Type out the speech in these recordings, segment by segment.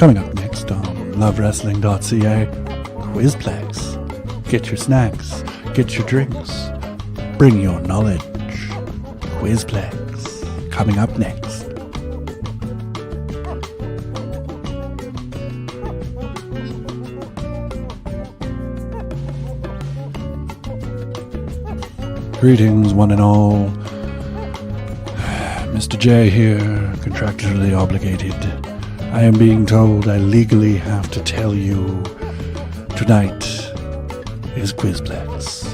Coming up next on lovewrestling.ca, Quizplex. Get your snacks, get your drinks, bring your knowledge. Quizplex. Coming up next. Greetings, one and all. Mr. J here, contractually obligated. I am being told I legally have to tell you tonight is Quizplex.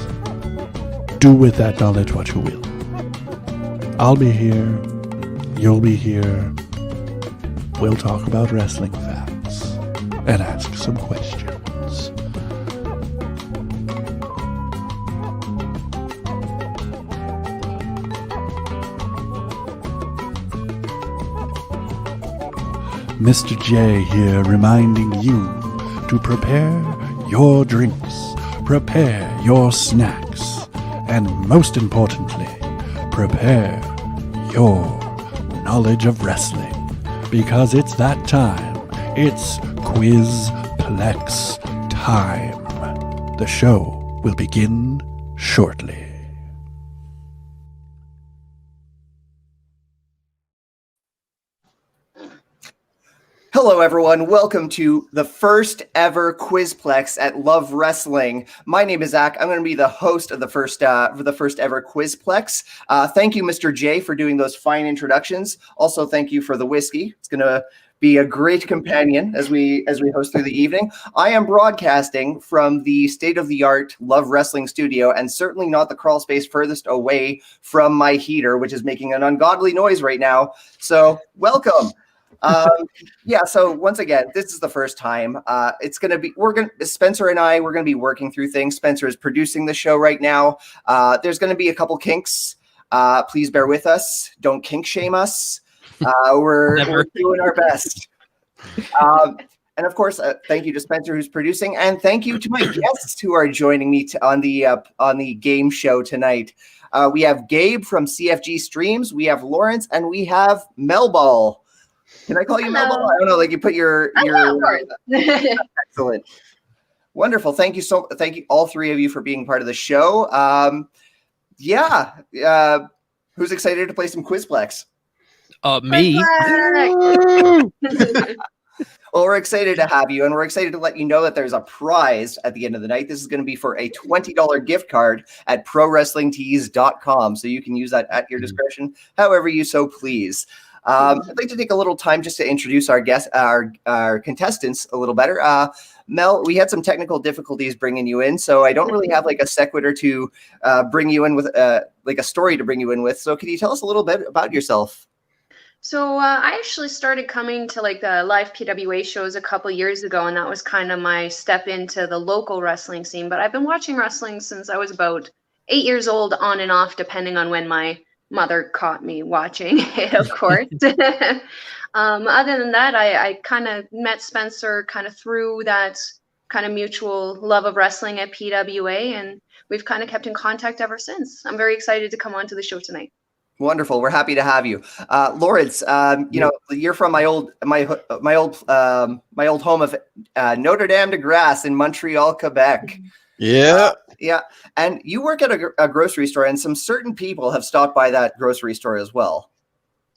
Do with that knowledge what you will. I'll be here, you'll be here. We'll talk about wrestling facts and ask some questions. Mr. J here reminding you to prepare your drinks, prepare your snacks, and most importantly, prepare your knowledge of wrestling. Because it's that time. It's Quizplex time. The show will begin shortly. Hello, everyone. Welcome to the first ever Quizplex at Love Wrestling. My name is Zak. I'm going to be the host of the first ever Quizplex. Thank you, Mr. J, for doing those fine introductions. Also, thank you for the whiskey. It's going to be a great companion as we host through the evening. I am broadcasting from the state-of-the-art Love Wrestling studio, and certainly not the crawl space furthest away from my heater, which is making an ungodly noise right now. So, welcome. So once again, this is the first time. Spencer and I, we're gonna be working through things. Spencer is producing the show right now. There's gonna be a couple kinks. Please bear with us. Don't kink shame us. We're doing our best. And of course, thank you to Spencer who's producing, and thank you to my guests who are joining me on the game show tonight. We have Gabe from CFG Streams, we have Lawrence, and we have Melball. Can I call you Melball? I don't know. Like you put your Excellent, wonderful. Thank you all three of you for being part of the show. Who's excited to play some Quizplex? Me. Well, we're excited to have you, and we're excited to let you know that there's a prize at the end of the night. This is going to be for a $20 gift card at prowrestlingtees.com, so you can use that at your discretion, however you so please. I'd like to take a little time just to introduce our guests, our contestants a little better. Mel, we had some technical difficulties bringing you in, so I don't really have like a sequitur to bring you in with, like a story to bring you in with. So can you tell us a little bit about yourself? So I actually started coming to like the live PWA shows a couple years ago, and that was kind of my step into the local wrestling scene. But I've been watching wrestling since I was about 8 years old, on and off, depending on when my mother caught me watching it, of course. Other than that, I kind of met Spencer kind of through that kind of mutual love of wrestling at PWA, and we've kind of kept in contact ever since. I'm very excited to come on to the show tonight. Wonderful. We're happy to have you. Lawrence, you're from my old home of Notre Dame de Grasse in Montreal, Quebec. Yeah. Yeah. And you work at a grocery store, and some certain people have stopped by that grocery store as well.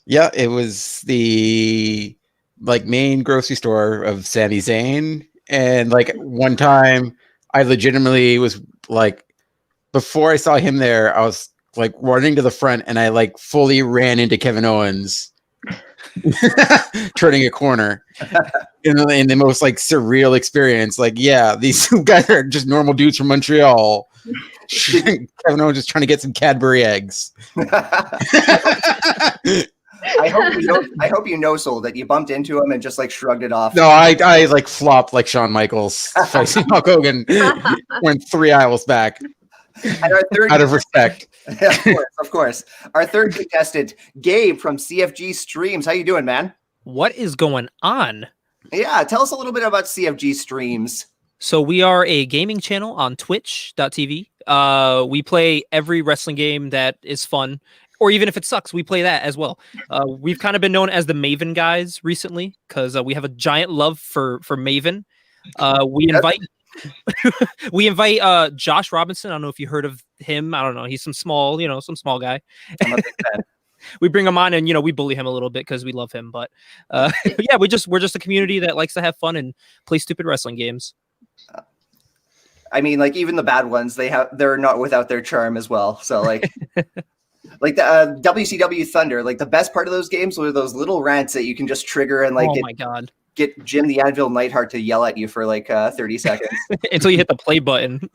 Yeah, it was the main grocery store of Sami Zayn. And one time I legitimately was before I saw him there, I was running to the front, and I fully ran into Kevin Owens turning a corner in the most surreal experience. These two guys are just normal dudes from Montreal. Kevin Owens just trying to get some Cadbury eggs. I hope you know, Soul, that you bumped into him and just shrugged it off. No, I flopped like Shawn Michaels fighting Hulk Hogan. Went 3 aisles back. And our third, out of respect. Of course. Our third contestant, Gabe from CFG Streams. How you doing, man? What is going on? Yeah, tell us a little bit about CFG Streams. So we are a gaming channel on twitch.tv. We play every wrestling game that is fun. or even if it sucks, we play that as well. We've kind of been known as the Maven guys recently because we have a giant love for Maven. We invite Josh Robinson. I don't know if you heard of him. I don't know. He's some small guy. I'm a big fan. We bring him on and we bully him a little bit because we love him. But yeah, we're just a community that likes to have fun and play stupid wrestling games. I mean, like even the bad ones, they're not without their charm as well. So like like the WCW Thunder, like the best part of those games were those little rants that you can just trigger and like oh my god, get Jim the Anvil Neidhart to yell at you for like 30 seconds until you hit the play button.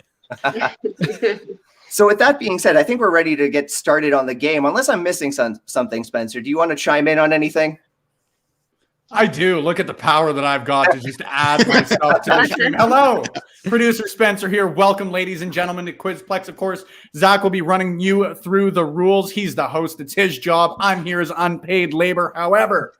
So with that being said, I think we're ready to get started on the game. Unless I'm missing something, Spencer. Do you want to chime in on anything? I do. Look at the power that I've got to just add myself to the stream. Hello, producer Spencer here. Welcome, ladies and gentlemen, to Quizplex. Of course, Zach will be running you through the rules. He's the host. It's his job. I'm here as unpaid labor. However,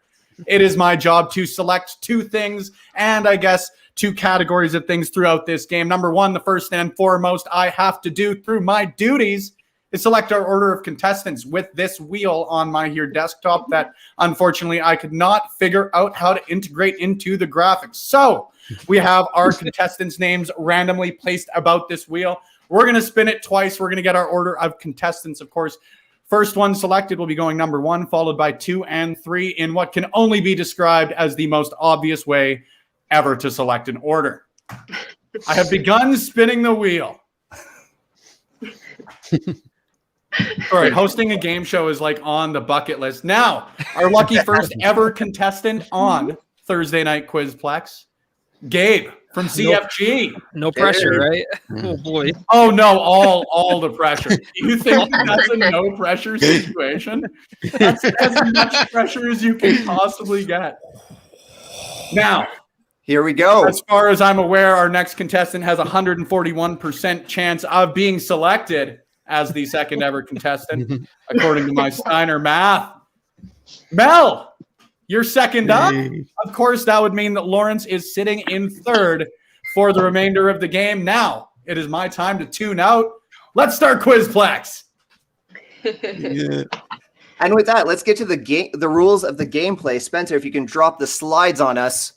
it is my job to select two things and I guess two categories of things throughout this game. Number one, the first and foremost I have to do through my duties is select our order of contestants with this wheel on my here desktop that unfortunately I could not figure out how to integrate into the graphics. So we have our contestants' names randomly placed about this wheel. We're going to spin it twice. We're going to get our order of contestants, of course. First one selected will be going number 1, followed by 2 and 3 in what can only be described as the most obvious way ever to select an order. I have begun spinning the wheel. All right, hosting a game show is like on the bucket list. Now, our lucky first ever contestant on Thursday Night Quizplex, Gabe from CFG. No pressure, right? Oh boy. Oh no, all the pressure. Do you think that's a no pressure situation? That's as much pressure as you can possibly get. Now, here we go. As far as I'm aware, our next contestant has 141% chance of being selected as the second ever contestant, according to my Steiner math. Mel, you're second up. Of course, that would mean that Lawrence is sitting in third for the remainder of the game. Now, it is my time to tune out. Let's start Quizplex. And with that, let's get to the rules of the gameplay. Spencer, if you can drop the slides on us.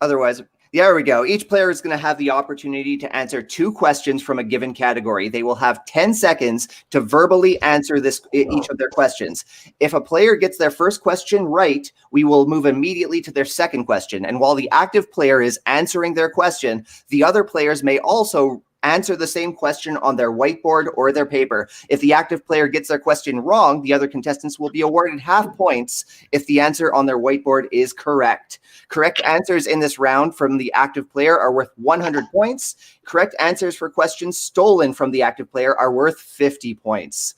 Otherwise, there we go. Each player is going to have the opportunity to answer 2 questions from a given category. They will have 10 seconds to verbally answer each of their questions. If a player gets their first question right, we will move immediately to their second question. And while the active player is answering their question, the other players may also answer the same question on their whiteboard or their paper. If the active player gets their question wrong, the other contestants will be awarded half points if the answer on their whiteboard is correct. Correct answers in this round from the active player are worth 100 points. Correct answers for questions stolen from the active player are worth 50 points.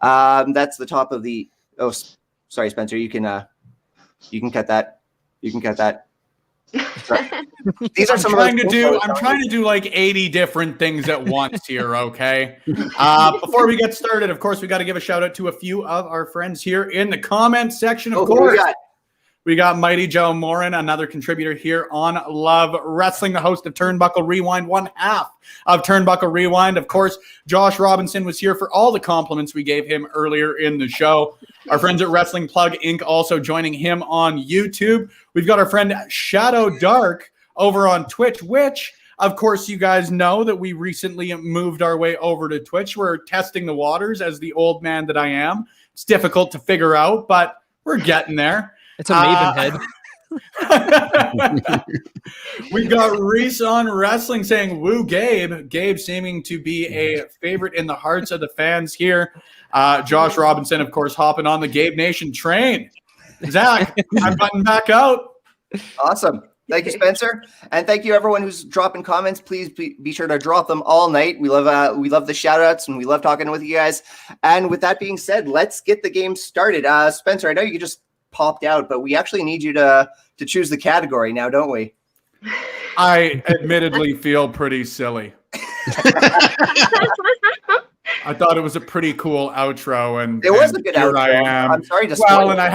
That's the top of the... Oh, sorry, Spencer. You can cut that. You can cut that. These are some I'm trying to do like 80 different things at once here, okay? Before we get started, of course, we got to give a shout out to a few of our friends here in the comments section. Of course, we got Mighty Joe Morin, another contributor here on Love Wrestling, the host of Turnbuckle Rewind, one half of Turnbuckle Rewind. Of course, Josh Robinson was here for all the compliments we gave him earlier in the show. Our friends at Wrestling Plug Inc. also joining him on YouTube. We've got our friend Shadow Dark over on Twitch, which, of course, you guys know that we recently moved our way over to Twitch. We're testing the waters as the old man that I am. It's difficult to figure out, but we're getting there. It's a Maven head. We got Reese on Wrestling saying, woo, Gabe. Gabe seeming to be a favorite in the hearts of the fans here. Josh Robinson, of course, hopping on the Gabe Nation train. Zach, I'm button back out. Awesome. Thank you, Spencer. And thank you, everyone who's dropping comments. Please be sure to drop them all night. We love the shout outs and we love talking with you guys. And with that being said, let's get the game started. Spencer, I know you just popped out, but we actually need you to choose the category now, don't we? I admittedly feel pretty silly. I thought it was a pretty cool outro, and it was a good outro. I am. I'm sorry to spoil and I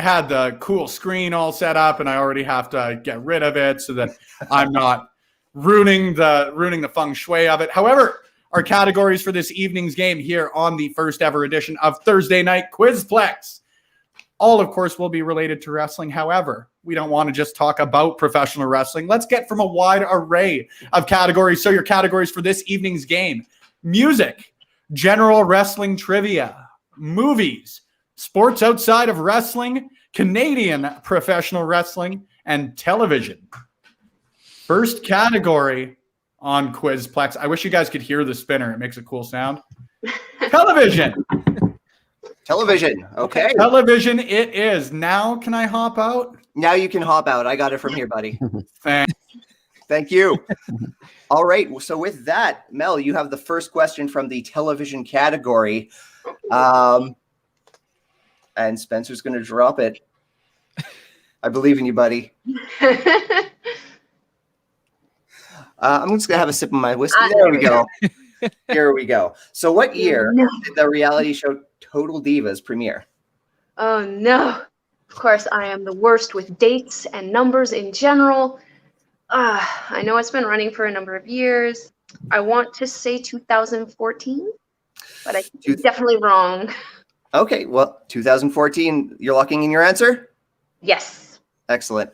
had the cool screen all set up, and I already have to get rid of it so that I'm not ruining the feng shui of it. However, our categories for this evening's game here on the first ever edition of Thursday Night Quizplex. All, of course, will be related to wrestling. However, we don't want to just talk about professional wrestling. Let's get from a wide array of categories. So your categories for this evening's game: music, general wrestling trivia, movies, sports outside of wrestling, Canadian professional wrestling, and television. First category on Quizplex. I wish you guys could hear the spinner. It makes a cool sound. Television. Television. Okay. Television it is. Now can I hop out? Now you can hop out. I got it from here, buddy. Thanks. Thank you. All right. So with that, Mel, you have the first question from the television category. And Spencer's going to drop it. I believe in you, buddy. I'm just going to have a sip of my whiskey. There we go. Here we go. So what year did the reality show Total Divas premiere? Oh, no. Of course, I am the worst with dates and numbers in general. I know it's been running for a number of years. I want to say 2014, but I think it's definitely wrong. Okay, well, 2014, you're locking in your answer? Yes. Excellent.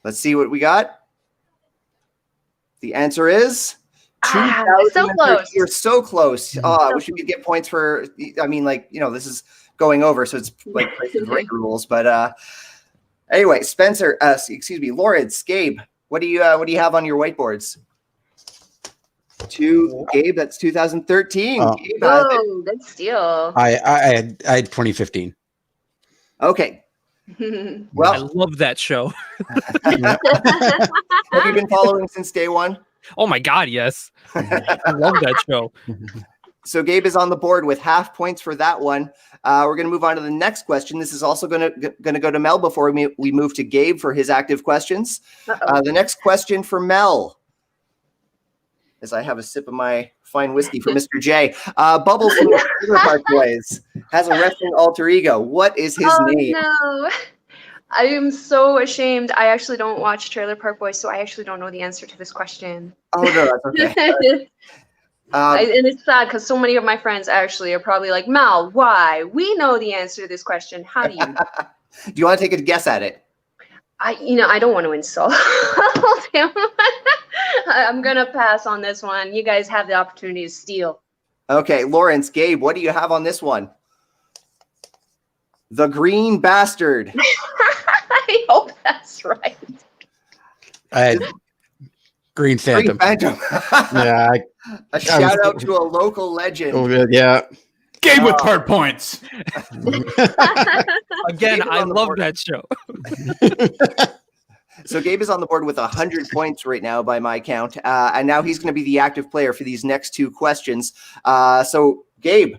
Let's see what we got. The answer is so close. You're so close. I wish we could get points for, I mean, like, you know, this is going over, so it's like great rules. But anyway, Spencer, Lawrence, Gabe, what do you have on your whiteboards? Gabe, that's 2013. Gabe, good steal. I had 2015. Okay. Well, I love that show. Have you been following since day one? Oh my God, yes. I love that show. So Gabe is on the board with half points for that one. We're going to move on to the next question. This is also going to go to Mel before we move to Gabe for his active questions. The next question for Mel, as I have a sip of my fine whiskey for Mr. J. Bubbles from the Trailer Park Boys has a wrestling alter ego. What is his name? No. I am so ashamed. I actually don't watch Trailer Park Boys, so I actually don't know the answer to this question. Oh, no, that's okay. And it's sad because so many of my friends actually are probably like, Mal, why? We know the answer to this question. How do you? Do you want to take a guess at it? I don't want to insult him. I'm going to pass on this one. You guys have the opportunity to steal. Okay, Lawrence, Gabe, what do you have on this one? The Green Bastard. I hope that's right. I had Green Phantom. Green Phantom. Yeah. A shout out to a local legend. Oh, yeah. Gabe with card points. Again, I love that show. So Gabe is on the board with 100 points right now by my count. And now he's going to be the active player for these next two questions. So Gabe,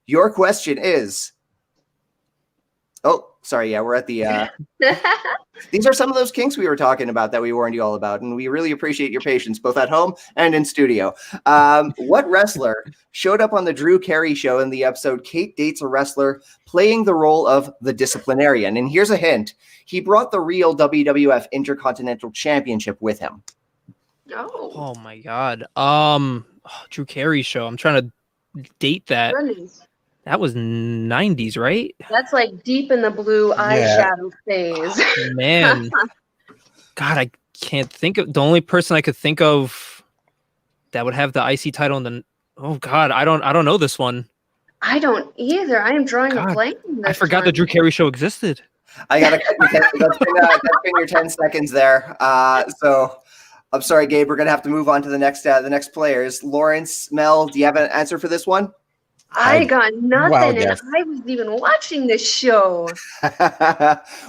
your question is... Oh, sorry. Yeah, we're at the... These are some of those kinks we were talking about that we warned you all about. And we really appreciate your patience, both at home and in studio. What wrestler showed up on the Drew Carey show in the episode Kate Dates a Wrestler playing the role of the disciplinarian? And here's a hint. He brought the real WWF Intercontinental Championship with him. Oh my God. Drew Carey show. I'm trying to date that. Goodness. That was 90s, right? That's like deep in the blue eyeshadow phase. Oh, man. God, I can't think of the only person I could think of that would have the IC title. And then, oh God, I don't know this one. I don't either. I am drawing a blank. I forgot the Drew Carey show existed. I gotta cut that's been your 10 seconds there. So I'm sorry, Gabe. We're gonna have to move on to the next players. Lawrence, Mel, do you have an answer for this one? I got nothing, Wow, and yes. I wasn't even watching this show.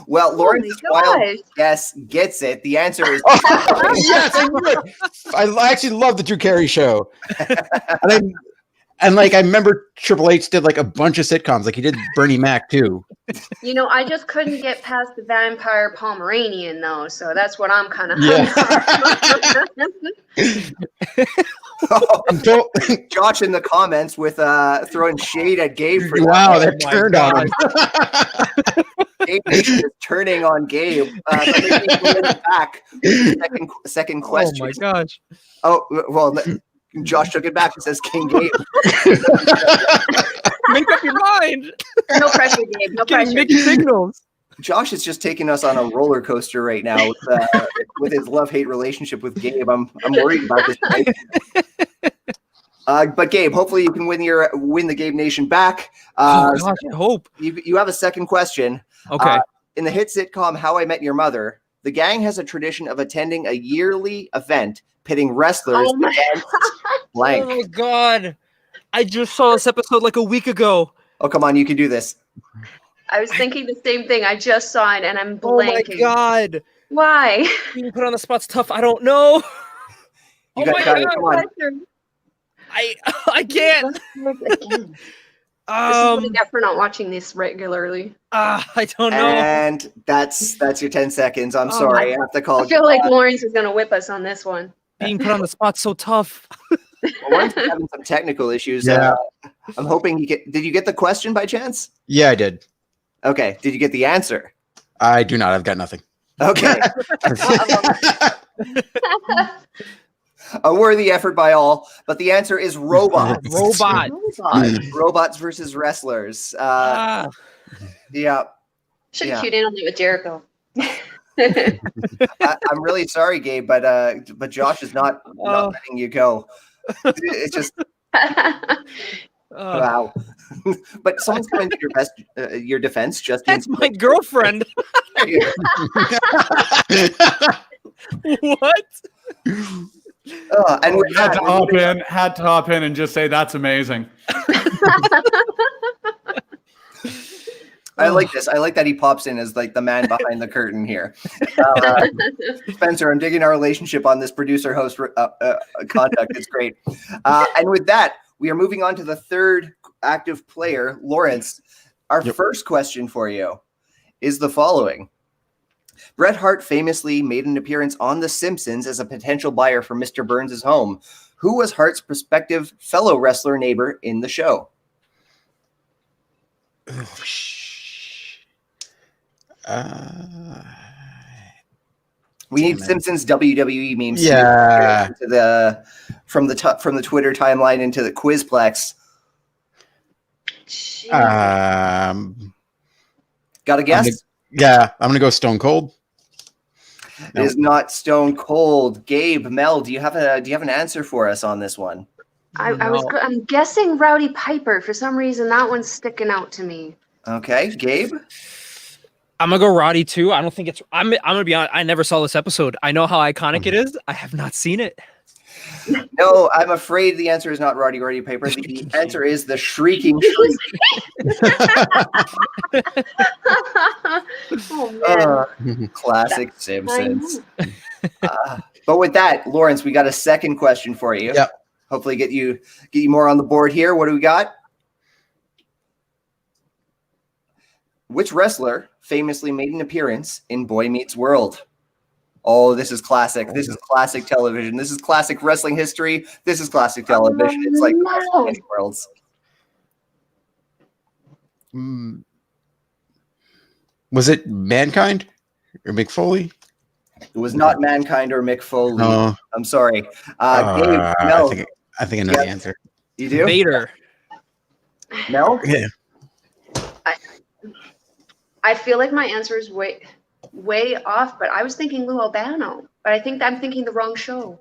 Well, Lawrence's wild gosh. guess gets it. The answer is Yes, I would. I actually love the Drew Carey show. And I remember Triple H did like a bunch of sitcoms. Like he did Bernie Mac too. You know, I just couldn't get past the vampire Pomeranian though, so that's what I'm kind of Josh in the comments with throwing shade at Gabe for Wow, that. that turned on him. Gabe is turning on Gabe. Back. Second question. Oh my gosh. Oh well, Josh took it back and says King Gabe. Make up your mind. No pressure, Gabe. No Getting pressure. mixed signals. Josh is just taking us on a roller coaster right now with his love-hate relationship with Gabe. I'm worried about this. But Gabe, hopefully you can win the Gabe Nation back. Oh gosh, I hope. You have a second question. Okay. In the hit sitcom How I Met Your Mother, the gang has a tradition of attending a yearly event pitting wrestlers Oh my against blank. Oh god. I just saw this episode like a week ago. Oh, come on, you can do this. I was thinking the same thing. I just saw it and I'm Oh my blanking. god. Why? Being put on the spot's tough. I don't know. You Oh guys my got it. god. Come on. I can't. Again. This is what I get for not watching this regularly. I don't know. And that's your 10 seconds. I'm Oh, sorry. I have to call I feel like Lawrence is going to whip us on this one. Being put on the spot's so tough. Lawrence is having some technical issues. Yeah. I'm hoping did you get the question by chance? Yeah, I did. Okay. Did you get the answer? I do not. I've got nothing. Okay. A worthy effort by all, but the answer is robots. Robot. Robots versus wrestlers. Ah. Yeah. Should Yeah. have cued in on that with Jericho. I'm really sorry, Gabe, but Josh is not letting you go. It's just wow. But someone's coming to your defense. Just That's my girlfriend. What? And with Had that, to hop in and just say that's amazing. I like this. I like that he pops in as like the man behind the curtain here. Spencer, I'm digging our relationship on this producer-host contact. It's great. And with that, we are moving on to the third active player, Lawrence. Our first question for you is the following. Bret Hart famously made an appearance on The Simpsons as a potential buyer for Mr. Burns' home. Who was Hart's prospective fellow wrestler neighbor in the show? We need Simpsons WWE memes. Yeah. From the Twitter timeline into the Quizplex. Jeez. Got a guess? I'm gonna go Stone Cold. It is not Stone Cold. Gabe, Mel, do you have an answer for us on this one? I'm guessing Rowdy Piper. For some reason, that one's sticking out to me. Okay, Gabe. I'm gonna go Roddy too. I don't think it's. I'm gonna be honest. I never saw this episode. I know how iconic it is. I have not seen it. No, I'm afraid the answer is not Roddy Piper. The answer is the Shrieking Shriek. Oh man. Classic Simpsons. But with that, Lawrence, we got a second question for you. Yep. Hopefully get you more on the board here. What do we got? Which wrestler famously made an appearance in Boy Meets World? Oh, this is classic. This is classic television. This is classic wrestling history. This is classic television. It's like many worlds. Was it Mankind or Mick Foley? It was not Mankind or Mick Foley. No. I'm sorry. Gabe, Mel, I think I know the answer. you do? Vader. Mel? Yeah. I feel like my answer is way off, but I was thinking Lou Albano. But I think I'm thinking the wrong show.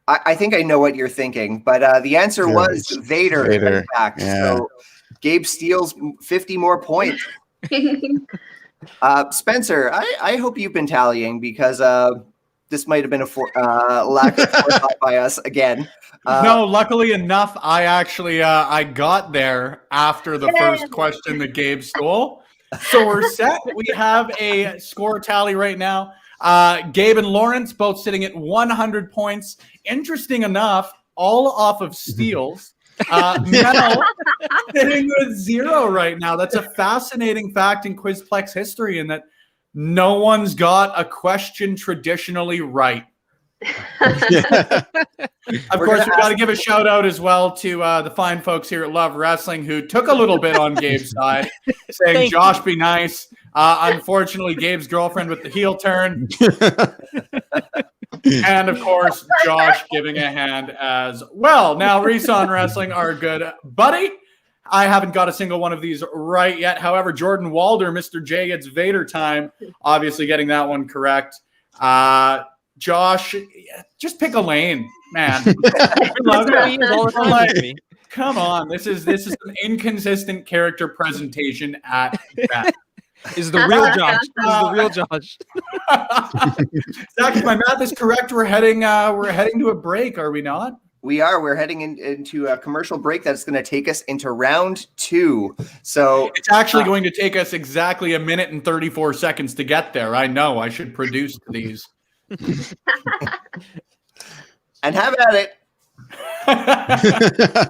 I think I know what you're thinking, but the answer was Vader. In fact. Yeah. So Gabe steals 50 more points. Spencer, I hope you've been tallying because this might have been a lack of forethought by us again. No, luckily enough, I actually I got there after the first question that Gabe stole. So we're set. We have a score tally right now. Gabe and Lawrence both sitting at 100 points. Interesting enough, all off of steals. Mel sitting with 0 right now. That's a fascinating fact in Quizplex history in that no one's got a question traditionally right. Of course, we've got to give a shout out as well to the fine folks here at Love Wrestling who took a little bit on Gabe's side, saying, Josh, be nice. Unfortunately, Gabe's girlfriend with the heel turn. And of course, Josh giving a hand as well. Now, Reson Wrestling, our good buddy. I haven't got a single one of these right yet. However, Jordan Walder, Mr. J, it's Vader time. Obviously getting that one correct. Josh, just pick a lane, man. Come on. This is an inconsistent character presentation at best. Is the real Josh. This is the real Josh. Zach, if my math is correct, we're heading to a break, are we not? We are. We're heading into a commercial break that's going to take us into round 2. So it's actually going to take us exactly 1 minute and 34 seconds to get there. I know. I should produce these. And have at it.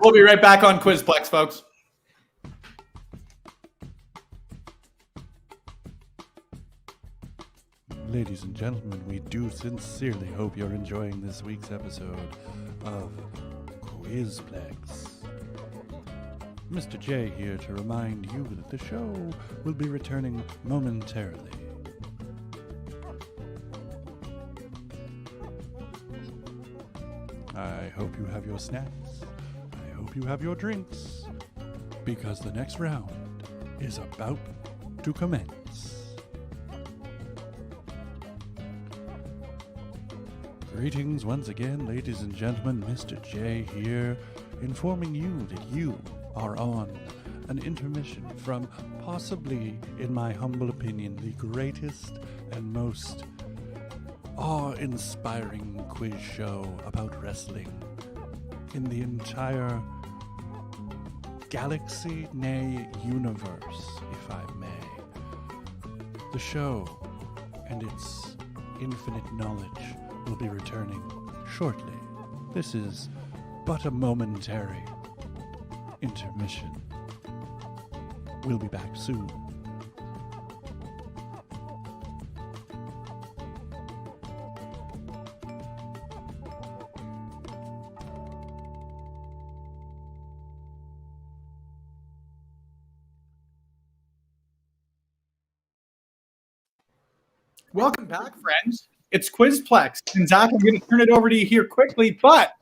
We'll be right back on Quizplex, folks. Ladies and gentlemen, we do sincerely hope you're enjoying this week's episode of Quizplex. Mr. J here to remind you that the show will be returning momentarily. I hope you have your snacks. I hope you have your drinks. Because the next round is about to commence. Greetings once again, ladies and gentlemen. Mr. J here, informing you that you are on an intermission from possibly, in my humble opinion, the greatest and most awe-inspiring quiz show about wrestling in the entire galaxy, nay, universe, if I may. The show and its infinite knowledge will be returning shortly. This is but a momentary intermission. We'll be back soon. Welcome back, friends. It's Quizplex. And Zach, I'm going to turn it over to you here quickly, but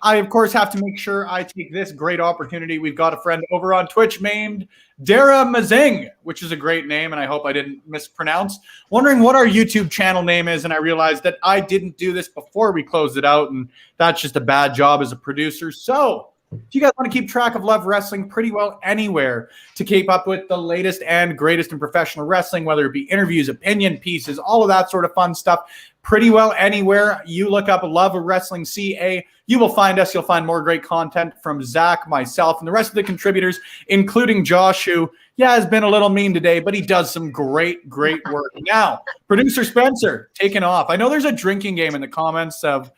I, of course, have to make sure I take this great opportunity. We've got a friend over on Twitch named Dara Mazing, which is a great name, and I hope I didn't mispronounce. Wondering what our YouTube channel name is, and I realized that I didn't do this before we closed it out, and that's just a bad job as a producer. So if you guys want to keep track of Love Wrestling pretty well anywhere to keep up with the latest and greatest in professional wrestling, whether it be interviews, opinion pieces, all of that sort of fun stuff, pretty well anywhere you look up Love Wrestling CA, you will find us. You'll find more great content from Zach, myself, and the rest of the contributors, including Josh, who, has been a little mean today, but he does some great work. Now, producer Spencer, taking off. I know there's a drinking game in the comments of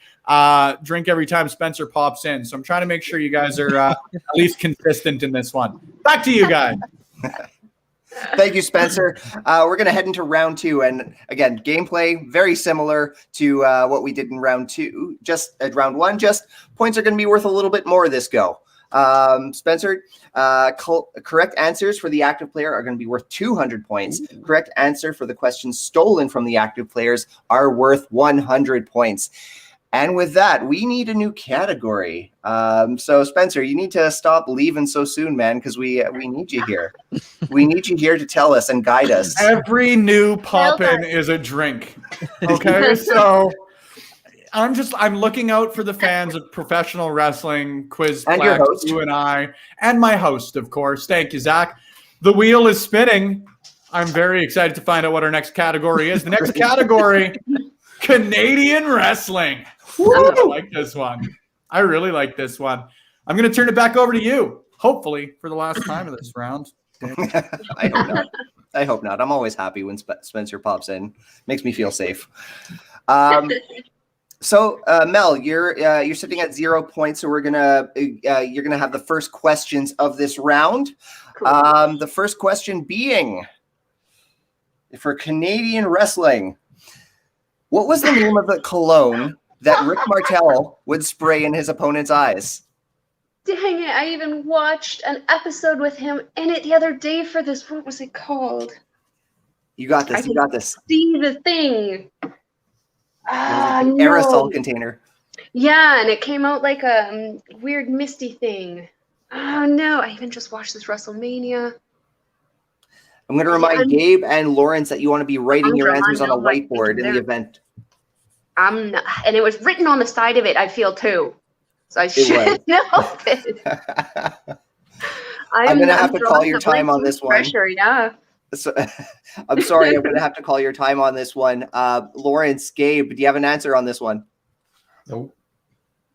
drink every time Spencer pops in, so I'm trying to make sure you guys are at least consistent in this one. Back to you guys. Thank you, Spencer. We're going to head into round 2. And again, gameplay very similar to what we did in round 2. Just at round 1, just points are going to be worth a little bit more this go. Spencer, correct answers for the active player are going to be worth 200 points. Ooh. Correct answer for the questions stolen from the active players are worth 100 points. And with that, we need a new category. So, Spencer, you need to stop leaving so soon, man, because we need you here. We need you here to tell us and guide us. Every new pop-in is a drink. Okay, so I'm looking out for the fans of professional wrestling, Quizplex, you and I, and my host, of course. Thank you, Zach. The wheel is spinning. I'm very excited to find out what our next category is. The next category, Canadian wrestling. Woo! I like this one. I really like this one. I'm going to turn it back over to you, hopefully, for the last time of this round. I hope not. I hope not. I'm always happy when Spencer pops in. Makes me feel safe. So, Mel, you're sitting at 0 points, so you're gonna have the first questions of this round. Cool. The first question being for Canadian wrestling. What was the name of the cologne that Rick Martel would spray in his opponent's eyes? Dang it, I even watched an episode with him in it the other day for this. What was it called? You got this. You got this. See the thing. Aerosol container. Yeah, and it came out like a weird misty thing. Oh no, I even just watched this WrestleMania. I'm going to remind Gabe and Lawrence that you want to be writing your answers on a whiteboard in the event. I'm not, and it was written on the side of it, I feel too. So I should know it. I'm going to have to call your time on this one. Pressure, yeah. So, I'm sorry, I'm going to have to call your time on this one. Lawrence, Gabe, do you have an answer on this one? Nope.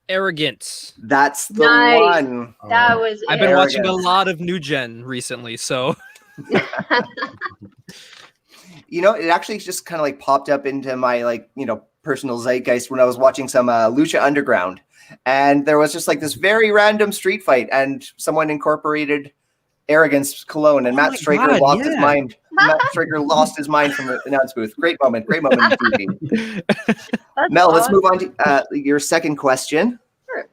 Arrogance. That's the one. That was I've been watching a lot of New Gen recently, so. You know, it actually just kind of like popped up into my personal zeitgeist when I was watching some Lucha Underground. And there was just like this very random street fight, and someone incorporated Arrogance cologne, and Matt Striker lost his mind. Matt Striker lost his mind from the announce booth. Great moment in TV. Mel, awesome. Let's move on to your second question. Sure.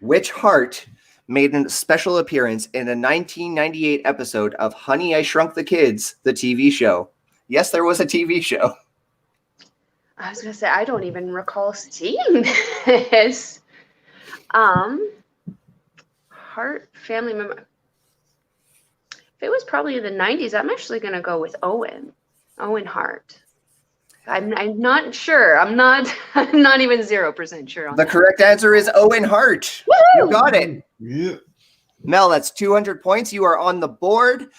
Which heart made a special appearance in a 1998 episode of Honey, I Shrunk the Kids, the TV show? Yes, there was a TV show. I was going to say, I don't even recall seeing this. Heart family member. If it was probably in the 90s, I'm actually going to go with Owen Hart. I'm not sure. I'm not even 0% sure on the that. Correct answer is Owen Hart. Woo! You got it. Yeah. Mel, that's 200 points. You are on the board.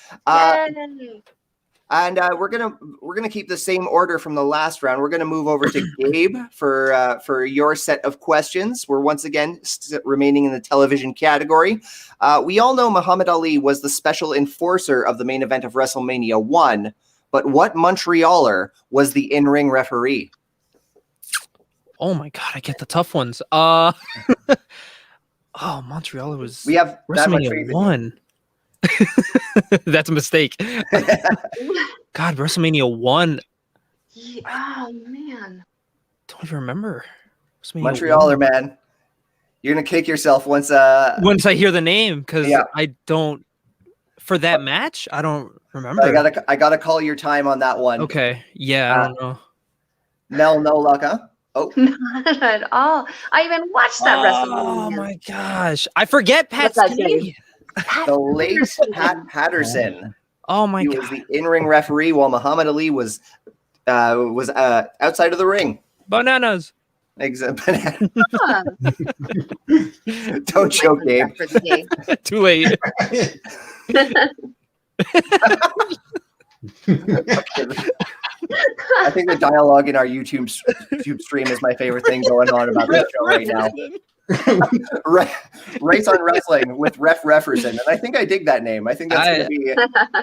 And we're gonna keep the same order from the last round. We're gonna move over to Gabe for your set of questions. We're once again remaining in the television category. We all know Muhammad Ali was the special enforcer of the main event of WrestleMania 1, but what Montrealer was the in-ring referee? Oh my God, I get the tough ones. Montrealer was. We have WrestleMania 1. That's a mistake. God, WrestleMania 1. Yeah, oh man, Don't even remember. Montrealer, man. You're gonna kick yourself once I hear the name, because I don't. For that match, I don't remember. I gotta call your time on that one. Okay, yeah, I don't know. Mel, no luck, huh? Oh, not at all. I even watched that WrestleMania. Oh my gosh, I forget Pat's What's that name. The late Pat Patterson. Oh my He God. was the in-ring referee while Muhammad Ali was outside of the ring. Bananas. Exactly. Huh. Don't choke, Gabe. For the day. Too late. I think the dialogue in our YouTube stream is my favorite thing going on about this show right now. Race on Wrestling with Refferson. And I think I dig that name. I think that's going to be...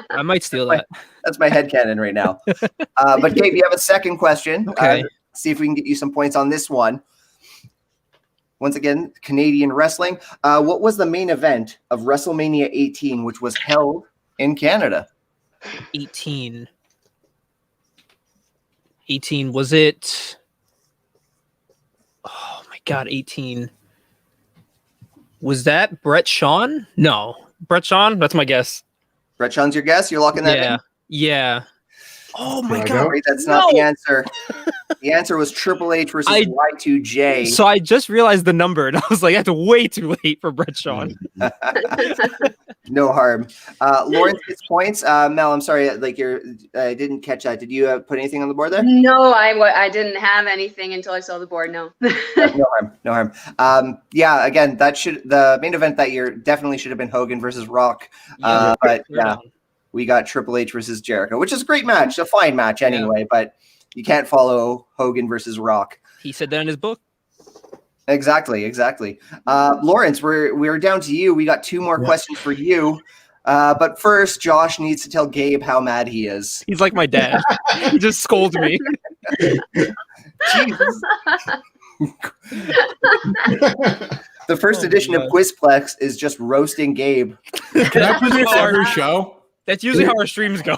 I might steal that. That's my headcanon right now. But Gabe, you have a second question. Okay. See if we can get you some points on this one. Once again, Canadian wrestling. What was the main event of WrestleMania 18, which was held in Canada? 18. Was it? Oh my God, 18. Was that Brett Shawn? No. Brett Shawn? That's my guess. Brett Shawn's your guess? You're locking that in? Yeah. Oh my Can I God. go? Wait, that's not the answer. The answer was Triple H versus Y2J. So I just realized the number, and I was like, that's way too late for Brett Shawn. No harm. Lawrence gets points. Mel, I'm sorry, I didn't catch that. Did you put anything on the board there? No, I didn't have anything until I saw the board. No. No harm. Yeah, again, the main event that year definitely should have been Hogan versus Rock. But yeah, we got Triple H versus Jericho, which is a great match, a fine match anyway, but you can't follow Hogan versus Rock. He said that in his book. Exactly. Lawrence, we're down to you. We got two more questions for you. But first, Josh needs to tell Gabe how mad he is. He's like my dad. He just scolds me. Jesus. The first edition of Quizplex is just roasting Gabe. Can I produce every show? That's usually how our streams go.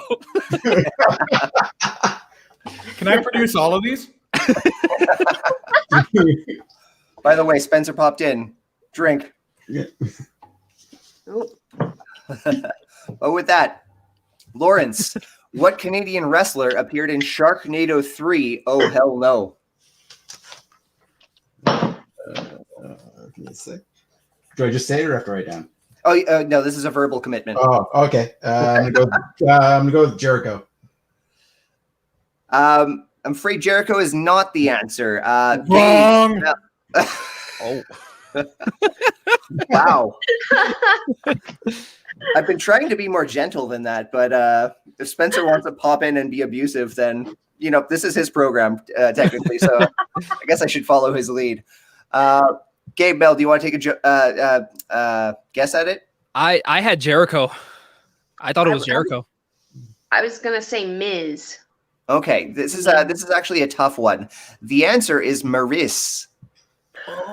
Can I produce all of these? By the way, Spencer popped in. Drink. Yeah. But with that, Lawrence, What Canadian wrestler appeared in Sharknado 3? Oh, hell no. Give me a sec. Do I just say it or have to write down? Oh, no, this is a verbal commitment. Oh, okay. I'm gonna go with Jericho. I'm afraid Jericho is not the answer. Wrong. Oh. Wow. I've been trying to be more gentle than that, but if Spencer wants to pop in and be abusive, then this is his program technically. So I guess I should follow his lead. Gabe Bell, do you want to take a guess at it? I had Jericho. I thought it was Jericho. I was gonna say Miz. Okay, this is actually a tough one. The answer is Maryse.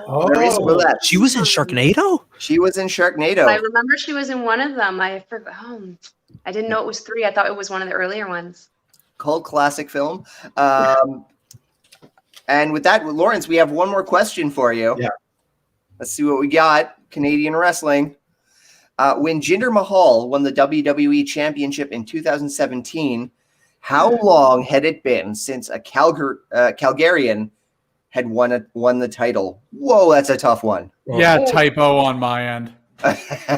Maryse Willette. She was in Sharknado? She was in Sharknado. I remember she was in one of them. I forgot. Oh, I didn't know it was 3. I thought it was one of the earlier ones. Cult classic film. And with that, Lawrence, we have one more question for you. Yeah. Let's see what we got. Canadian wrestling. When Jinder Mahal won the WWE Championship in 2017, how long had it been since a Calgarian had won the title? Whoa, that's a tough one. Yeah, typo on my end.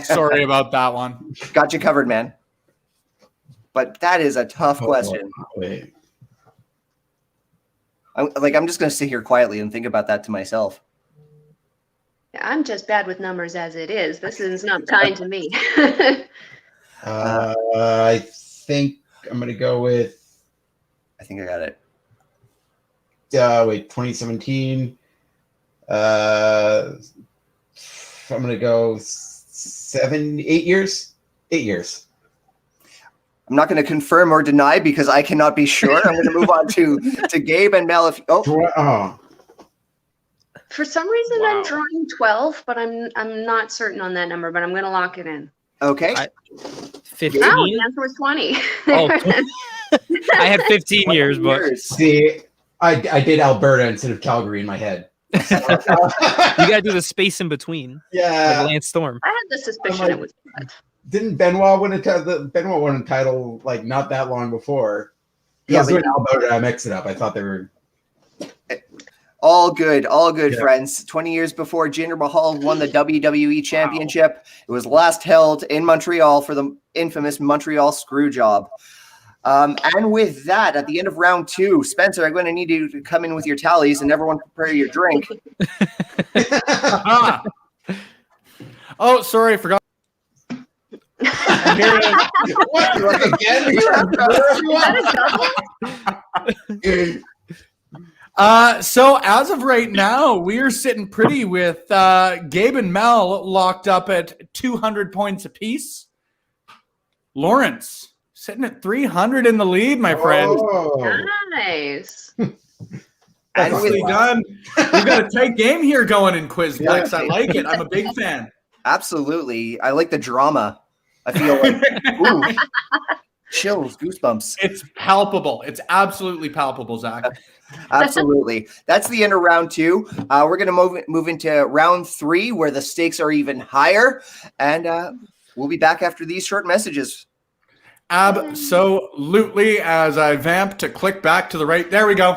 Sorry about that one. Got you covered, man. But that is a tough question. Wait. I'm just going to sit here quietly and think about that to myself. I'm just bad with numbers as it is. This is not kind to me. I think I'm gonna go with. I think I got it. 2017. I'm gonna go 8 years. 8 years. I'm not going to confirm or deny because I cannot be sure. I'm going to move on to Gabe and Mel. For some reason, I'm drawing 12, but I'm not certain on that number. But I'm going to lock it in. Okay. 15. No, the answer was 20. Oh, I had 15 years, but see, I did Alberta instead of Calgary in my head. you got to do the space in between. Yeah, like Lance Storm. I had the suspicion it was. Didn't Benoit win a title like not that long before? I was doing Alberta. I mixed it up. I thought they were all good, friends. 20 years before Jinder Mahal won the WWE Championship, it was last held in Montreal for the infamous Montreal Screwjob. And with that, at the end of round 2, Spencer, I'm going to need you to come in with your tallies and everyone prepare your drink. Oh, sorry, I forgot. Here it is. So as of right now, we are sitting pretty with Gabe and Mel locked up at 200 points apiece. Lawrence sitting at 300 in the lead, my friend. Nice. Nicely done. We've got a tight game here going in Quizplex. I like it. I'm a big fan. Absolutely. I like the drama. I feel like ooh, chills, goosebumps. It's palpable. It's absolutely palpable, Zach. Absolutely. That's the end of round 2. We're going to move into round 3 where the stakes are even higher. And we'll be back after these short messages. Absolutely. As I vamp to click back to the right. There we go.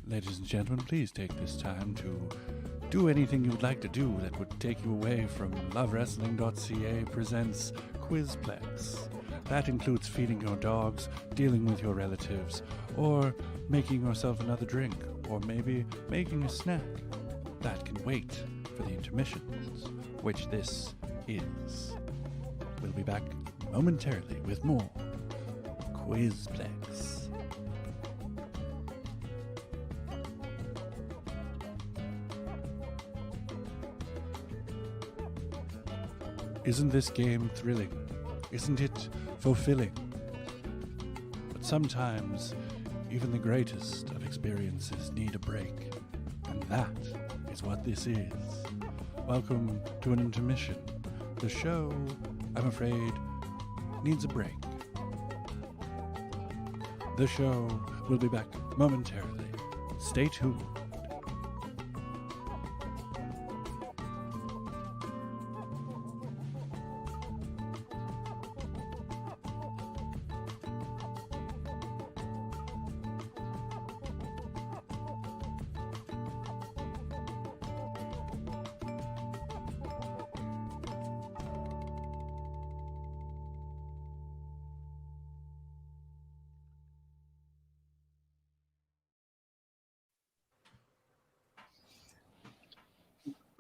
Ladies and gentlemen, please take this time to do anything you would like to do that would take you away from lovewrestling.ca presents Quizplex. That includes feeding your dogs, dealing with your relatives, or making yourself another drink, or maybe making a snack. That can wait for the intermissions, which this is. We'll be back momentarily with more Quizplex. Isn't this game thrilling? Isn't it fulfilling? But sometimes, even the greatest of experiences need a break. And that is what this is. Welcome to an intermission. The show, I'm afraid, needs a break. The show will be back momentarily. Stay tuned.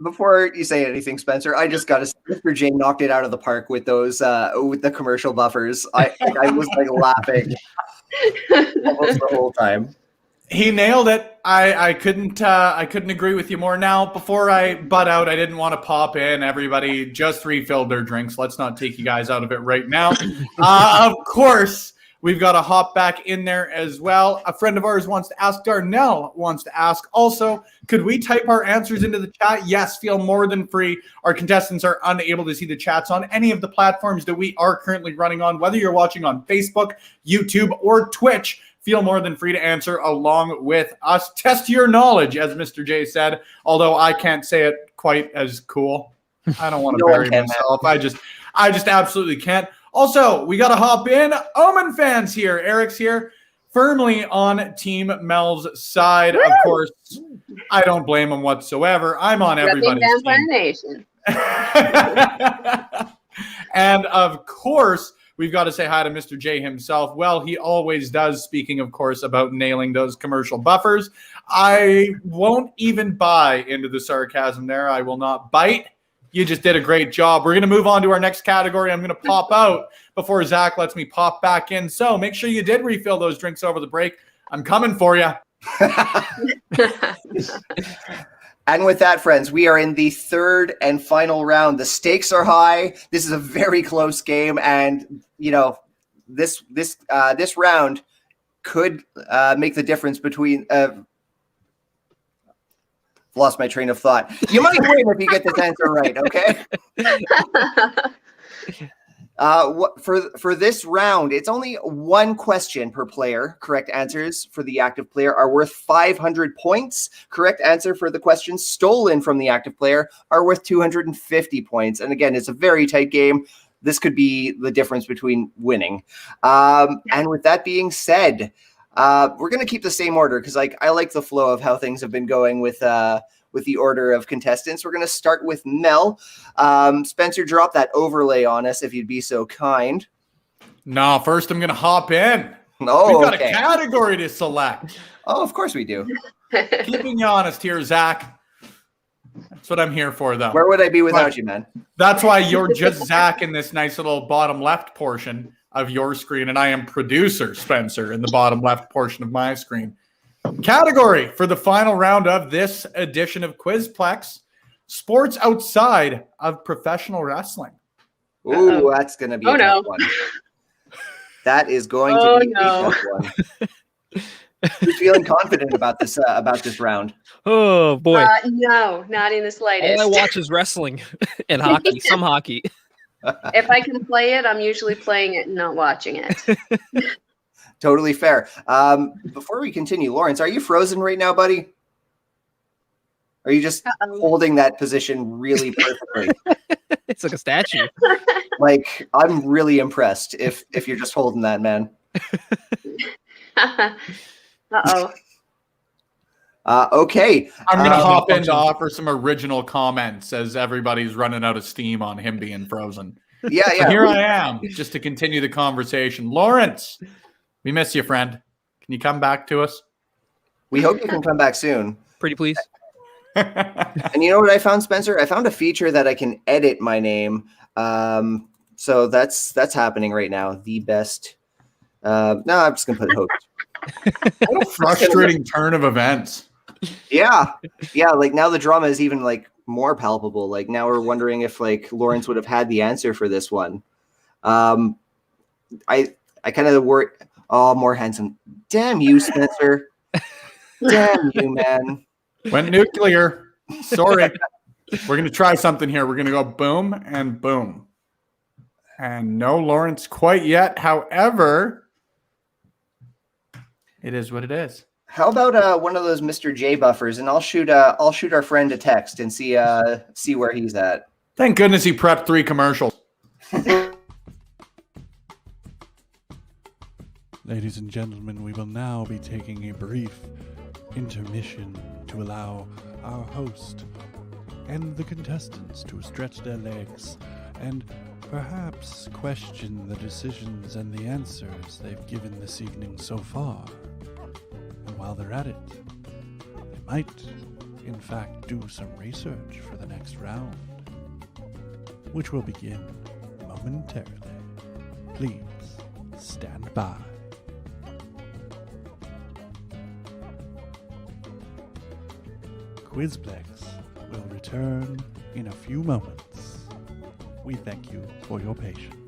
Before you say anything, Spencer, I just got to say, Mr. J knocked it out of the park with those with the commercial buffers. I was like laughing almost the whole time. He nailed it. I couldn't agree with you more. Now, before I butt out, I didn't want to pop in. Everybody just refilled their drinks. Let's not take you guys out of it right now. Of course, we've got to hop back in there as well. A friend of ours wants to ask. Darnell wants to ask also, could we type our answers into the chat? Yes, feel more than free. Our contestants are unable to see the chats on any of the platforms that we are currently running on, whether you're watching on Facebook, YouTube, or Twitch. Feel more than free to answer along with us. Test your knowledge, as Mr. J said, although I can't say it quite as cool. I don't want to bury myself. I just absolutely can't. Also, we got to hop in. Omen fans here. Eric's here, firmly on Team Mel's side. Woo! Of course, I don't blame him whatsoever. I'm on everybody's team. Nation. And of course, we've got to say hi to Mr. J himself. Well, he always does, speaking, of course, about nailing those commercial buffers. I won't even buy into the sarcasm there. I will not bite. You just did a great job. We're going to move on to our next category. I'm going to pop out before Zach lets me pop back in. So make sure you did refill those drinks over the break. I'm coming for you. And with that, friends, we are in the third and final round. The stakes are high. This is a very close game, and this round could make the difference between. Lost my train of thought. You might win if you get this answer right. Okay. For this round, it's only one question per player. Correct answers for the active player are worth 500 points. Correct answer for the questions stolen from the active player are worth 250 points. And again, it's a very tight game. This could be the difference between winning. And with that being said, we're going to keep the same order because I like the flow of how things have been going with the order of contestants. We're going to start with Mel. Spencer, drop that overlay on us if you'd be so kind. No, first I'm going to hop in. Oh, we've got a category to select. Oh, of course we do. Keeping you honest here, Zach. That's what I'm here for, though. Where would I be without you, man? That's why you're just Zach in this nice little bottom left portion of your screen, and I am producer Spencer in the bottom left portion of my screen. Category for the final round of this edition of Quizplex: sports outside of professional wrestling. Ooh, that's going to be a tough one. That is going to be a tough one. You're feeling confident about this round? Oh boy! No, not in the slightest. All I watch is wrestling and hockey. Some hockey. If I can play it, I'm usually playing it and not watching it. Totally fair. Before we continue, Lawrence, are you frozen right now, buddy? Are you just holding that position really perfectly? It's like a statue. Like, I'm really impressed if you're just holding that, man. Uh-oh. Okay. I'm going to hop in to offer some original comments as everybody's running out of steam on him being frozen. Yeah. So here I am, just to continue the conversation. Lawrence, we miss you, friend. Can you come back to us? We hope you can come back soon. Pretty please. And you know what I found, Spencer? I found a feature that I can edit my name. So that's happening right now. The best. No, I'm just going to put host. What a frustrating turn of events. Yeah. Like now the drama is even like more palpable. Like now we're wondering if like Lawrence would have had the answer for this one. I kind of worry. Oh, more handsome. Damn you, Spencer. Damn you, man. Went nuclear. Sorry. We're going to try something here. We're going to go boom and boom. And no Lawrence quite yet. However, it is what it is. How about one of those Mr. J buffers, and I'll shoot our friend a text and see where he's at. Thank goodness he prepped 3 commercials. Ladies and gentlemen, we will now be taking a brief intermission to allow our host and the contestants to stretch their legs and perhaps question the decisions and the answers they've given this evening so far. And while they're at it, they might in fact, do some research for the next round, which will begin momentarily. Please stand by. Quizplex will return in a few moments. We thank you for your patience.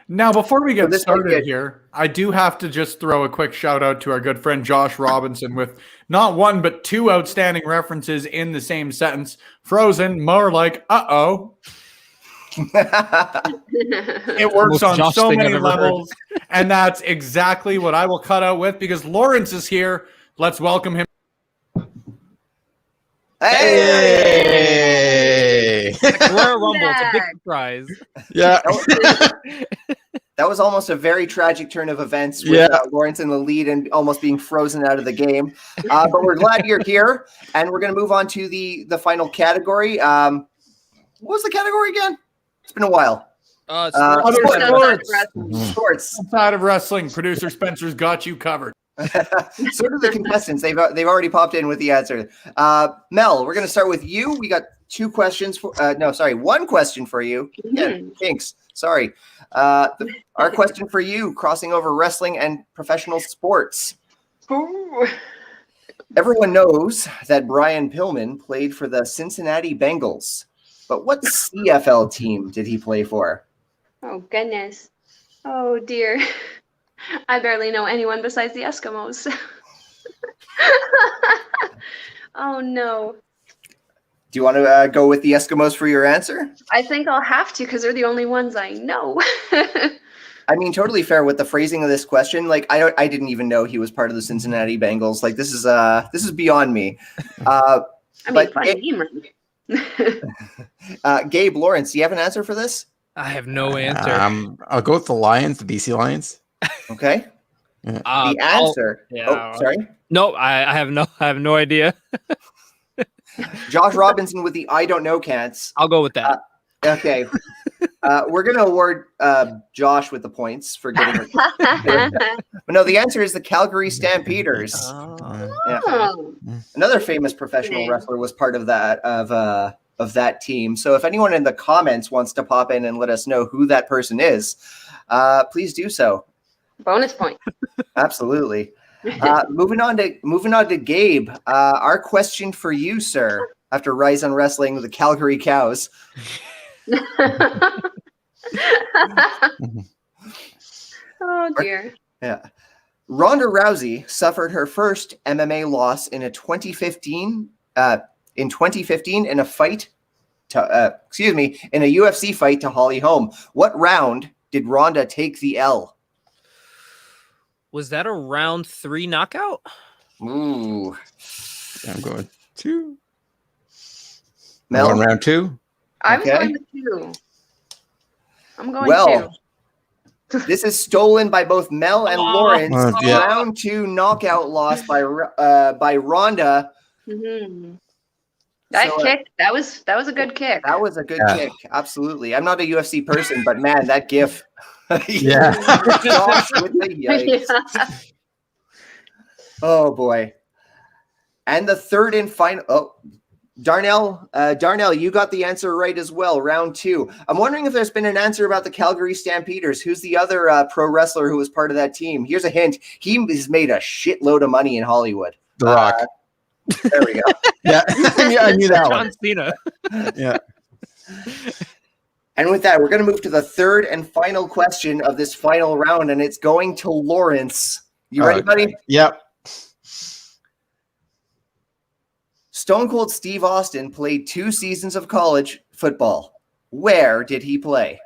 Now, before we get this started might get- here, I do have to just throw a quick shout out to our good friend Josh Robinson with not one but two outstanding references in the same sentence. Frozen, more like uh-oh. It works Most on Josh so thing many I've ever heard. levels, and that's exactly what I will cut out with because Lawrence is here. Let's welcome him. Hey! Royal Rumble. It's a big surprise. Yeah. That was almost a very tragic turn of events with Yeah. Lawrence in the lead and almost being frozen out of the game. But we're glad you're here, and we're going to move on to the final category. What was the category again? It's been a while. Sports. Other sports. sports. Sports. Outside of wrestling, producer Spencer's got you covered. So do the contestants. They've already popped in with the answer. Mel, we're going to start with you. We got two questions for one question for you. Yeah, kinks. Sorry. Our question for you, crossing over wrestling and professional sports. Ooh. Everyone knows that Brian Pillman played for the Cincinnati Bengals, but what CFL team did he play for? Oh, goodness. Oh, dear. I barely know anyone besides the Eskimos. Oh, no. Do you want to go with the Eskimos for your answer? I think I'll have to because they're the only ones I know. I mean, totally fair with the phrasing of this question. Like, I didn't even know he was part of the Cincinnati Bengals. Like, this is beyond me. I mean, But fun name, right? Gabe, Lawrence, do you have an answer for this? I have no answer. I'll go with the Lions, the BC Lions. Okay. The I'll- answer. yeah. Oh, sorry. No, I have no idea. Josh Robinson with the I don't know cats. I'll go with that. Okay. We're going to award Josh with the points for getting it. But no, the answer is the Calgary Stampeders. Yeah. Oh. Another famous professional wrestler was part of that team. So if anyone in the comments wants to pop in and let us know who that person is, please do so. Bonus point. Absolutely. Moving on to Gabe. Our question for you, sir, after Rise on Wrestling with the Calgary Cows. Oh, dear. Yeah. Ronda Rousey suffered her first MMA loss in 2015 in a fight to in a UFC fight to Holly Holm. What round did Ronda take the L? Was that a round 3 knockout? Ooh. I'm going 2. Mel? Going round 2. I'm Okay. going with 2. I'm going Well, this is stolen by both Mel and Lawrence. yeah. Round 2 knockout loss by Ronda. 2. Mm-hmm. That So, kick, that was a good kick. That was a good kick. Absolutely. I'm not a UFC person, but man, that gif. Yeah. Josh with the yikes. Yeah. Oh boy. And the third and final. Oh, Darnell, you got the answer right as well. Round 2. I'm wondering if there's been an answer about the Calgary Stampeders. Who's the other pro wrestler who was part of that team? Here's a hint. He has made a shitload of money in Hollywood. The Rock. There we go. Yeah. Yeah, I knew that John one. Cena. Yeah. And with that, we're going to move to the third and final question of this final round, and it's going to Lawrence. You ready, buddy? Yep. Stone Cold Steve Austin played 2 seasons of college football. Where did he play?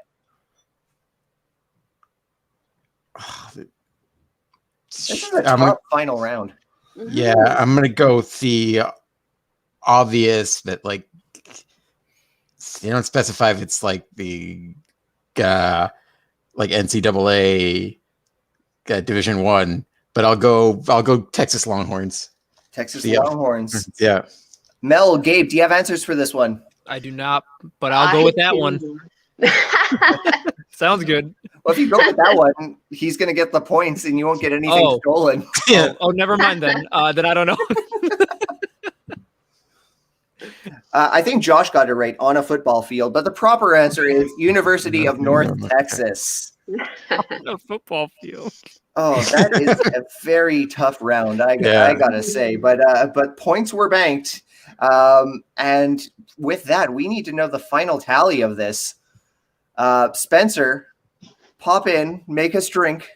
This is a tough final round. Yeah, I'm gonna go with the obvious, but like they don't specify if it's like the like NCAA Division 1, but I'll go Texas Longhorns. Texas Longhorns. Yeah. Mel, Gabe, do you have answers for this one? I do not, but I'll go with that one. Sounds good. Well, if you go with that one, he's going to get the points and you won't get anything stolen. Yeah. Oh, never mind then. Then I don't know. I think Josh got it right, on a football field, but the proper answer is University of North Texas. On a football field. Oh, that is a very tough round, I gotta say. But points were banked. And with that, we need to know the final tally of this. Spencer, pop in, make us drink.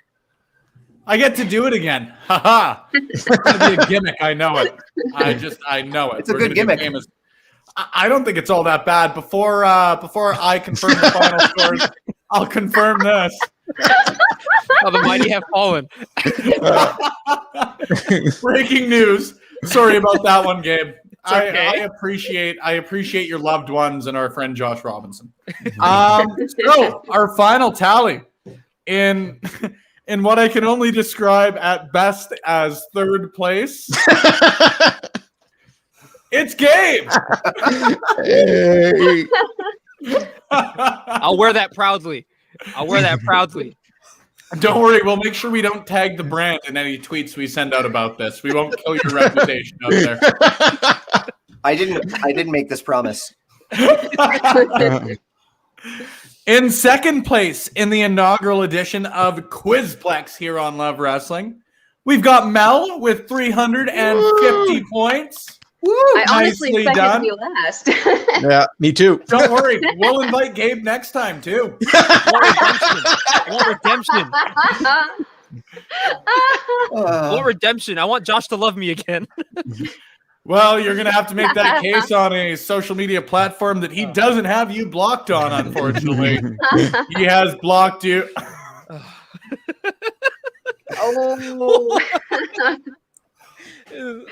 I get to do it again. Haha. It's gonna be a gimmick. I know it. I know it. It's a good gimmick. I don't think it's all that bad. Before I confirm the final scores, I'll confirm this. Oh, the mighty have fallen. Breaking news. Sorry about that one, Gabe. Okay. I appreciate your loved ones and our friend Josh Robinson. So our final tally in what I can only describe at best as third place. It's Gabe. Hey. I'll wear that proudly. Don't worry, we'll make sure we don't tag the brand in any tweets we send out about this. We won't kill your reputation out there. I didn't make this promise. In second place in the inaugural edition of Quizplex here on Love Wrestling, we've got Mel with 350 points. Woo! I honestly Nicely expected done. to be last. Yeah, me too. Don't worry, we'll invite Gabe next time too. I want redemption. I want redemption. I want Josh to love me again. Well, you're going to have to make that case on a social media platform that he doesn't have you blocked on, unfortunately. He has blocked you.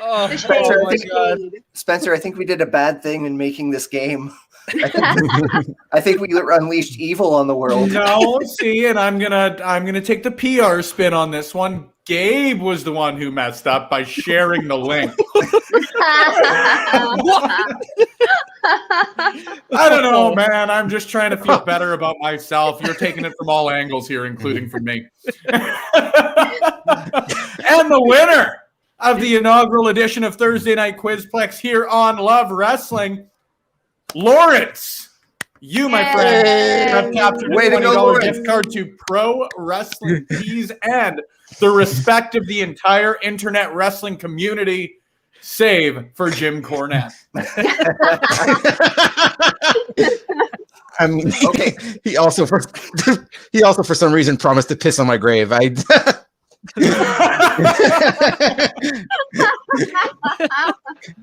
Oh Spencer, my God. Spencer, I think we did a bad thing in making this game. I think we unleashed evil on the world. No, see, and I'm gonna take the PR spin on this one. Gabe was the one who messed up by sharing the link. I don't know, man. I'm just trying to feel better about myself. You're taking it from all angles here, including from me. And the winner of the inaugural edition of Thursday Night Quizplex here on Love Wrestling, Lawrence. You, my friend, have captured a $20 gift card to Pro Wrestling Tees and the respect of the entire internet wrestling community, save for Jim Cornette. Okay. He also for some reason promised to piss on my grave.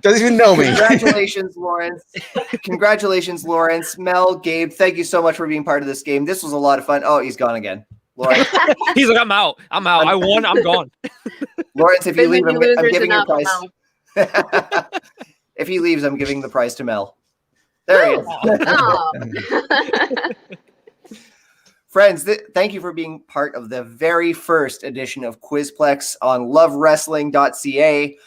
Doesn't even know me. Congratulations, Lawrence. Mel, Gabe, thank you so much for being part of this game. This was a lot of fun. Oh, he's gone again. Lawrence. He's like, I'm out. I won. I'm gone. Lawrence, if you leave, I'm giving your prize. If he leaves, I'm giving the prize to Mel. There he is. Oh. Friends, thank you for being part of the very first edition of Quizplex on lovewrestling.ca.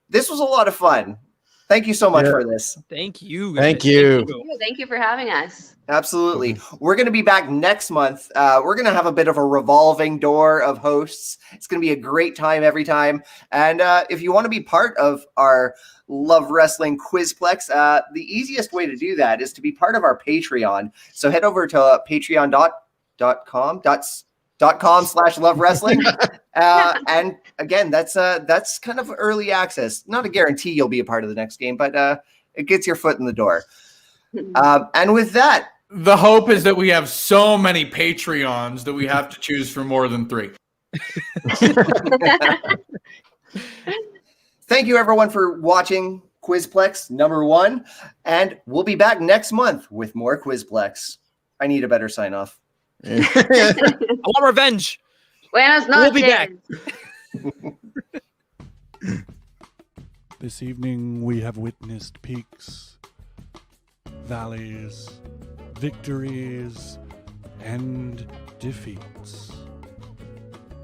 This was a lot of fun. Thank you so much for this. Thank you. Thank you. Thank you for having us. Absolutely. We're going to be back next month. We're going to have a bit of a revolving door of hosts. It's going to be a great time every time. And if you want to be part of our Love Wrestling Quizplex, the easiest way to do that is to be part of our Patreon. So head over to patreon.com/love wrestling. And again, that's kind of early access. Not a guarantee you'll be a part of the next game, but it gets your foot in the door. And with that, the hope is that we have so many Patreons that we have to choose from more than 3. Thank you, everyone, for watching Quizplex #1. And we'll be back next month with more Quizplex. I need a better sign off. I want revenge. Buenas We'll be back. noches. This evening we have witnessed peaks, valleys, victories, and defeats.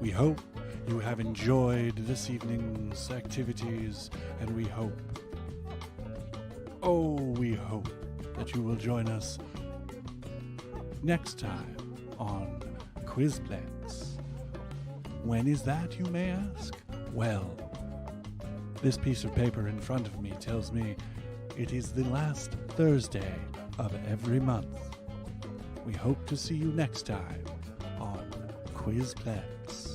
We hope you have enjoyed this evening's activities, and we hope that you will join us next time on Quizplex. When is that, you may ask? Well, this piece of paper in front of me tells me it is the last Thursday of every month. We hope to see you next time on Quizplex.